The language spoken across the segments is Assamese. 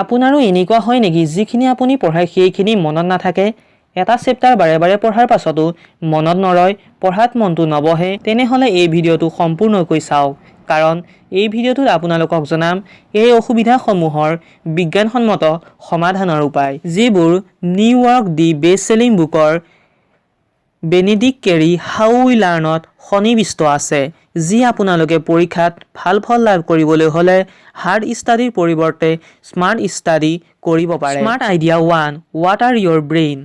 আপোনাৰো এনেকুৱা হয় নেকি যিখিনি আপুনি পঢ়ায় সেইখিনি মনত নাথাকে এটা চেপ্টাৰ বাৰে বাৰে পঢ়াৰ পাছতো মনত নৰয় পঢ়াত মনটো নবহে তেনেহলে এই ভিডিঅটো সম্পূৰ্ণকৈ চাওক কাৰণ এই ভিডিঅটোত আপোনালোকক জনাম এই অসুবিধাসমূহৰ বিজ্ঞানসন্মত সমাধানৰ উপায় যিবোৰ নিউয়ৰ্ক দি বেষ্ট সেলিং বুকৰ বেনেডিক্ট কেৰী হাউ উই লাৰ্ণত সন্নিৱিষ্ট আছে যি আপোনালোকে পৰীক্ষাত ভাল ফল লাভ কৰিবলৈ হলে হাৰ্ড ষ্টাডিৰ পৰিৱৰ্তে স্মাৰ্ট ষ্টাডি কৰিব পাৰে স্মাৰ্ট আইডিয়া 1 ৱাটাৰ ইয়ৰ ব্ৰেইন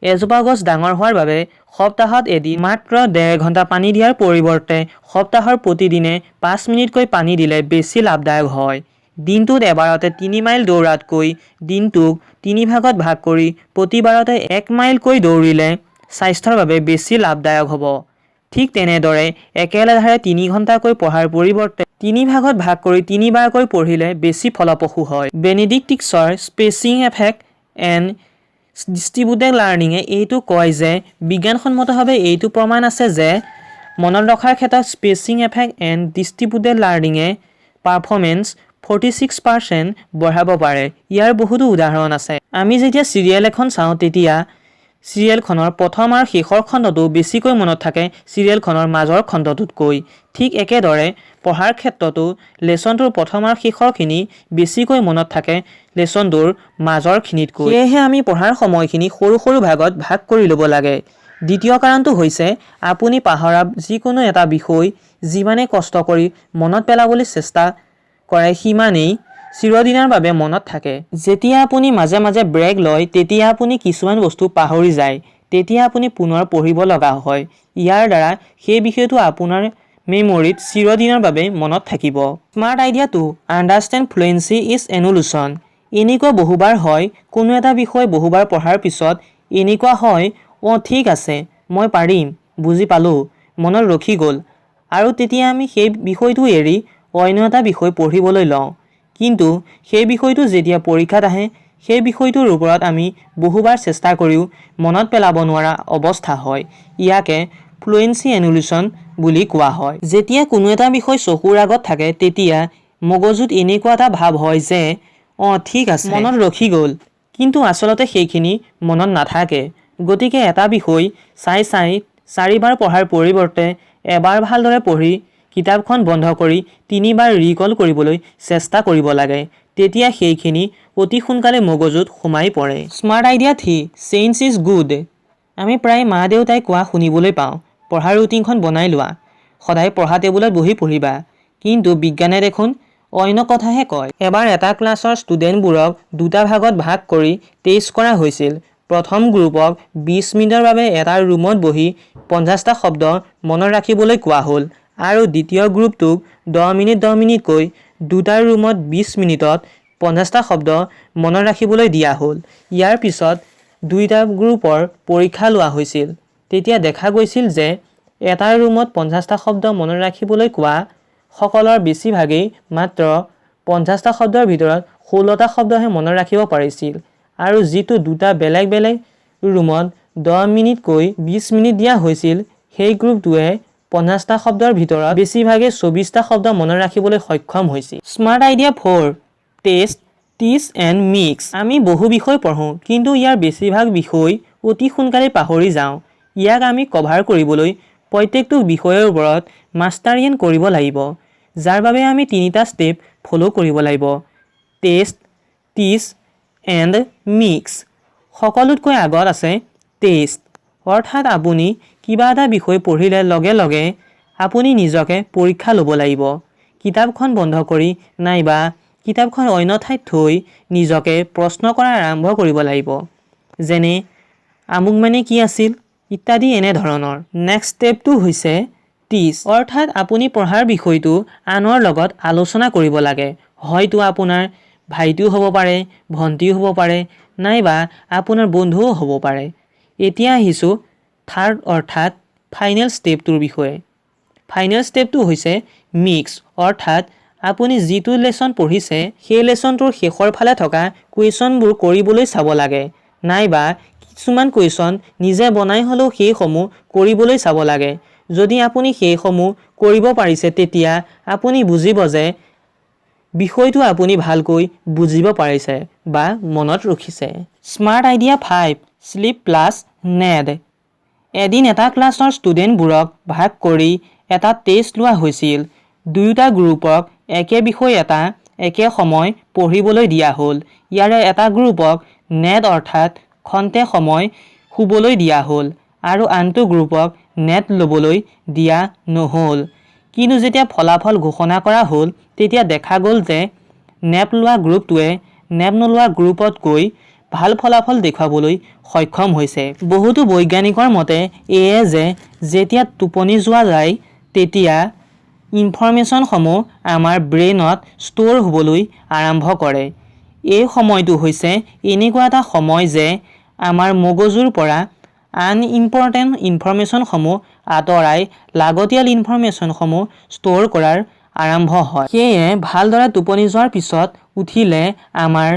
এজোপা গছ ডাঙৰ হোৱাৰ বাবে সপ্তাহত এদিন মাত্ৰ 1.5 ঘণ্টা পানী দিয়াৰ পৰিৱৰ্তে সপ্তাহৰ প্ৰতিদিনে 5 মিনিটকৈ পানী দিলে বেছি লাভদায়ক হয় দিনটোত এবাৰতে 3 মাইল দৌৰাতকৈ দিনটোক 3 ভাগত ভাগ কৰি প্ৰতিবাৰতে 1 মাইলকৈ দৌৰিলে স্বাস্থ্যৰ বাবে বেছি লাভদায়ক হ'ব ঠিক তেনেদৰে একেলেধাৰে 3 ঘণ্টাকৈ পঢ়াৰ পৰিৱৰ্তে 3 ভাগত ভাগ কৰি 3 বাৰকৈ পঢ়িলে বেছি ফলপ্ৰসূ হয় বেনেডিক্টিছৰ স্পেচিং এফেক্ট এণ্ড ডিস্ট্ৰিবিউটেড লাৰ্ণিঙে এইটো কয় যে বিজ্ঞানসন্মতভাৱে এইটো প্ৰমাণ আছে যে মনত ৰখাৰ ক্ষেত্ৰত স্পেচিং এফেক্ট এণ্ড ডিস্ট্ৰিবিউটেড লাৰ্ণিঙে পাৰফৰ্মেন্স 46% বঢ়াব পাৰে ইয়াৰ বহুতো উদাহৰণ আছে আমি যেতিয়া চিৰিয়েল এখন চাওঁ তেতিয়া চিৰিয়েলখনৰ প্ৰথম আৰু শেষৰ খণ্ডটো বেছিকৈ মনত থাকে চিৰিয়েলখনৰ মাজৰ খণ্ডটোতকৈ ঠিক একেদৰে পঢ়াৰ ক্ষেত্ৰতো লেসনটোৰ প্ৰথম আৰু শেষৰখিনি বেছিকৈ মনত থাকে লেসনটোৰ মাজৰখিনিতকৈ সেয়েহে আমি পঢ়াৰ সময়খিনি সৰু সৰু ভাগত ভাগ কৰি ল'ব লাগে দ্বিতীয় কাৰণটো হৈছে আপুনি পাহৰা যিকোনো এটা বিষয় যিমানে কষ্ট কৰি মনত পেলাবলৈ চেষ্টা কৰে সিমানেই চিৰদিনৰ বাবে মনত থাকে যেতিয়া আপুনি মাজে মাজে ব্ৰেক লয় তেতিয়া আপুনি কিছুমান বস্তু পাহৰি যায় তেতিয়া আপুনি পুনৰ পঢ়িব লগা হয় ইয়াৰ দ্বাৰা সেই বিষয়টো আপোনাৰ মেমৰিত চিৰদিনৰ বাবে মনত থাকিব স্মাৰ্ট আইডিয়া 2 আন্ডাৰষ্টেণ্ড ফ্লুৱেন্সি ইজ এনুলুচন এনেকুৱা বহুবাৰ হয় কোনো এটা বিষয় বহুবাৰ পঢ়াৰ পিছত এনেকুৱা হয় ঠিক আছে মই পাৰিম বুজি পালো মনত ৰখি গ'ল আৰু তেতিয়া আমি সেই বিষয়টো এৰি অন্য এটা বিষয় পঢ়িবলৈ লওঁ কিন্তু সেই বিষয়টো যেতিয়া পৰীক্ষাত আহে সেই বিষয়টোৰ ওপৰত আমি বহুবাৰ চেষ্টা কৰিও মনত পেলাব নোৱাৰা অৱস্থা হয় ইয়াকে ফ্লুৱেন্সি এনুলুচন বুলি কোৱা হয় যেতিয়া কোনো এটা বিষয় চকুৰ আগত থাকে তেতিয়া মগজুত এনেকুৱা এটা ভাৱ হয় যে ঠিক আছে মনত ৰখি গ'ল কিন্তু আচলতে সেইখিনি মনত নাথাকে গতিকে এটা বিষয় চাই 4বাৰ পঢ়াৰ পৰিৱৰ্তে এবাৰ ভালদৰে পঢ়ি কিতাপখন বন্ধ কৰি 3বাৰ ৰিকল কৰিবলৈ চেষ্টা কৰিব লাগে তেতিয়া সেইখিনি অতি সোনকালে মগজুত সোমাই পৰে smart idea 3 change is good আমি প্ৰায় মা দেউতাই কোৱা শুনিবলৈ পাওঁ পঢ়াৰ ৰুটিনখন বনাই লোৱা সদায় পঢ়া টেবুলত বহি পঢ়িবা কিন্তু বিজ্ঞানে দেখোন অন্য কথাহে কয় এবাৰ এটা ক্লাছৰ ষ্টুডেণ্টবোৰক দুটা ভাগত ভাগ কৰি টেষ্ট কৰা হৈছিল প্ৰথম গ্ৰুপক 20 মিনিটৰ বাবে এটা ৰুমত বহি 50টা শব্দ মনত ৰাখিবলৈ কোৱা হ'ল আৰু দ্বিতীয় গ্ৰুপটোক 10 মিনিটকৈ দুটা ৰুমত 20 মিনিটত 50টা শব্দ মনত ৰাখিবলৈ দিয়া হ'ল ইয়াৰ পিছত দুইটা গ্ৰুপৰ পৰীক্ষা লোৱা হৈছিল তেতিয়া দেখা গৈছিল যে এটা ৰুমত 50টা শব্দ মনত ৰাখিবলৈ কোৱা সকলৰ বেছিভাগেই মাত্ৰ 50টা শব্দৰ ভিতৰত 16টা শব্দহে মনত ৰাখিব পাৰিছিল আৰু যিটো দুটা বেলেগ বেলেগ ৰুমত 10 মিনিটকৈ 20 মিনিট দিয়া হৈছিল সেই গ্ৰুপটোৱে 50টা শব্দৰ ভিতৰত বেছিভাগে 24টা শব্দ মনত ৰাখিবলৈ সক্ষম হৈছিল স্মাৰ্ট আইডিয়া 4 টেষ্ট টিচ এণ্ড মিক্স আমি বহু বিষয় পঢ়োঁ কিন্তু ইয়াৰ বেছিভাগ বিষয় অতি সোনকালে পাহৰি যাওঁ ইয়াক আমি কভাৰ কৰিবলৈ প্ৰত্যেকটো বিষয়ৰ ওপৰত মাষ্টাৰিয়েন কৰিব লাগিব যাৰ বাবে আমি 3টা ষ্টেপ ফলো কৰিব লাগিব টেষ্ট টিচ এণ্ড মিক্স সকলোতকৈ আগত আছে টেষ্ট অৰ্থাৎ আপুনি কিবা এটা বিষয় পঢ়িলে লগে লগে আপুনি নিজকে পৰীক্ষা ল'ব লাগিব কিতাপখন বন্ধ কৰি নাইবা কিতাপখন অন্য ঠাইত থৈ নিজকে প্ৰশ্ন কৰা আৰম্ভ কৰিব লাগিব যেনে আমুক মানে কি আছিল ইত্যাদি এনে ধৰণৰ নেক্সট ষ্টেপটো হৈছে টিচ অৰ্থাৎ আপুনি পঢ়াৰ বিষয়টো আনৰ লগত আলোচনা কৰিব লাগে হয়তো আপোনাৰ ভাইটিও হ'ব পাৰে ভণ্টিও হ'ব পাৰে নাইবা আপোনাৰ বন্ধুও হ'ব পাৰে এতিয়া আহিছোঁ থাৰ্ড অৰ্থাৎ ফাইনেল ষ্টেপটোৰ বিষয়ে ফাইনেল ষ্টেপটো হৈছে মিক্স অৰ্থাৎ আপুনি যিটো লেসন পঢ়িছে সেই লেসনটোৰ শেষৰ ফালে থকা কুৱেশ্যনবোৰ কৰিবলৈ চাব লাগে নাইবা কিছুমান কুৱেশ্যন নিজে বনাই হ'লেও সেইসমূহ কৰিবলৈ চাব লাগে যদি আপুনি সেইসমূহ কৰিব পাৰিছে তেতিয়া আপুনি বুজিব যে বিষয়টো আপুনি ভালকৈ বুজিব পাৰিছে বা মনত ৰাখিছে স্মাৰ্ট আইডিয়া 5 স্লিপ প্লাছ নেড এদিন এটা ক্লাছৰ ষ্টুডেণ্টবোৰক ভাগ কৰি এটা টেষ্ট লোৱা হৈছিল দুয়োটা গ্ৰুপক একে বিষয় এটা একে সময় পঢ়িবলৈ দিয়া হ'ল ইয়াৰে এটা গ্ৰুপক নেট অৰ্থাৎ খন্তে সময় শুবলৈ দিয়া হ'ল আৰু আনটো গ্ৰুপক নেট ল'বলৈ দিয়া নহ'ল কিন্তু যেতিয়া ফলাফল ঘোষণা কৰা হ'ল তেতিয়া দেখা গ'ল যে নেপ লোৱা গ্ৰুপটোৱে নেপ নলোৱা গ্ৰুপতকৈ ভাল ফলাফল দেখুৱাবলৈ সক্ষম হৈছে বহুতো বৈজ্ঞানিকৰ মতে এয়ে যে যেতিয়া টোপনি যোৱা যায় তেতিয়া ইনফৰমেশ্যনসমূহ আমাৰ ব্ৰেইনত ষ্ট'ৰ হ'বলৈ আৰম্ভ কৰে এই সময়টো হৈছে এনেকুৱা এটা সময় যে আমাৰ মগজুৰ পৰা আনইম্পৰ্টেণ্ট ইনফৰমেশ্যনসমূহ আঁতৰাই লাগতিয়াল ইনফৰমেশ্যনসমূহ ষ্ট'ৰ কৰাৰ আৰম্ভ হয় সেয়ে ভালদৰে টোপনি যোৱাৰ পিছত উঠিলে আমাৰ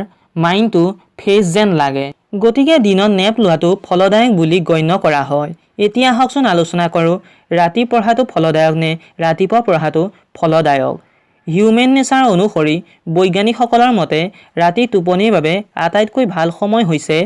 মাইণ্ডটো ফ্ৰেছ যেন লাগে গতিকে দিনত নেপ লোৱাটো ফলদায়ক বুলি গণ্য কৰা হয় এতিয়া আহকচোন আলোচনা কৰোঁ ৰাতি পঢ়াটো ফলদায়ক নে ৰাতিপুৱা পঢ়াটো ফলদায়ক হিউমেন নেচাৰ অনুসৰি বৈজ্ঞানিকসকলৰ মতে ৰাতি টোপনিৰ বাবে আটাইতকৈ ভাল সময় হৈছে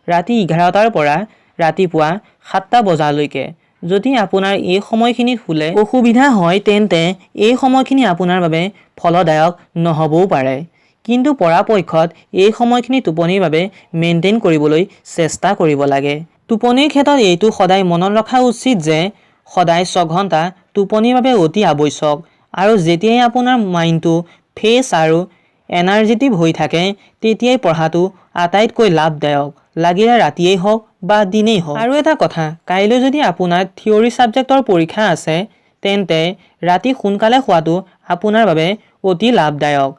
ৰাতি 11টাৰ পৰা ৰাতিপুৱা 7টা বজালৈকে যদি আপোনাৰ এই সময়খিনিত শুলে অসুবিধা হয় তেন্তে এই সময়খিনি আপোনাৰ বাবে ফলদায়ক নহ'বও পাৰে কিন্তু পৰাপক্ষত এই সময়খিনি টোপনিৰ বাবে মেইনটেইন কৰিবলৈ চেষ্টা কৰিব লাগে টোপনিৰ ক্ষেত্ৰত এইটো সদায় মনত ৰখা উচিত যে সদায় 6 ঘণ্টা টোপনিৰ বাবে অতি আৱশ্যক আৰু যেতিয়াই আপোনাৰ মাইণ্ডটো ফ্ৰেছ আৰু এনাৰ্জেটিক হৈ থাকে তেতিয়াই পঢ়াটো আটাইতকৈ লাভদায়ক লাগিলে ৰাতিয়েই হওক বা দিনেই হওক আৰু এটা কথা কাইলৈ যদি আপোনাৰ থিয়ৰী সাবজেক্টৰ পৰীক্ষা আছে তেন্তে ৰাতি সোনকালে শুৱাটো আপোনাৰ বাবে অতি লাভদায়ক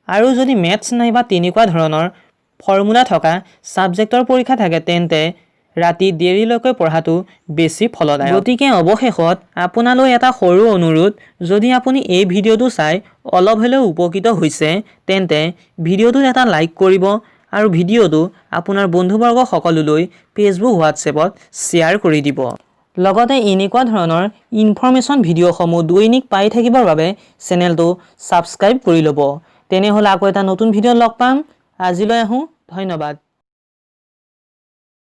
আৰু যদি মেথছ নাইবা তেনেকুৱা ধৰণৰ ফৰ্মুলা থকা সাবজেক্টৰ পৰীক্ষা থাকে তেন্তে ৰাতি দেৰিলৈকে পঢ়াটো বেছি ফলদায়ক গতিকে অৱশেষত আপোনালৈ এটা সৰু অনুৰোধ যদি আপুনি এই ভিডিঅ'টো চাই অলপ হ'লেও উপকৃত হৈছে তেন্তে ভিডিঅ'টোত এটা লাইক কৰিব আৰু ভিডিঅ'টো আপোনাৰ বন্ধুবৰ্গ সকললৈ ফেচবুক হোৱাটছএপত শ্বেয়াৰ কৰি দিব লগতে এনেকুৱা ধৰণৰ ইনফৰমেশ্যন ভিডিঅ'সমূহ দৈনিক পাই থাকিবৰ বাবে চেনেলটো ছাবস্ক্ৰাইব কৰি ল'ব তেনেহ'লে আকৌ এটা নতুন ভিডিঅ' লগ পাম আজিলৈ আহোঁ ধন্যবাদ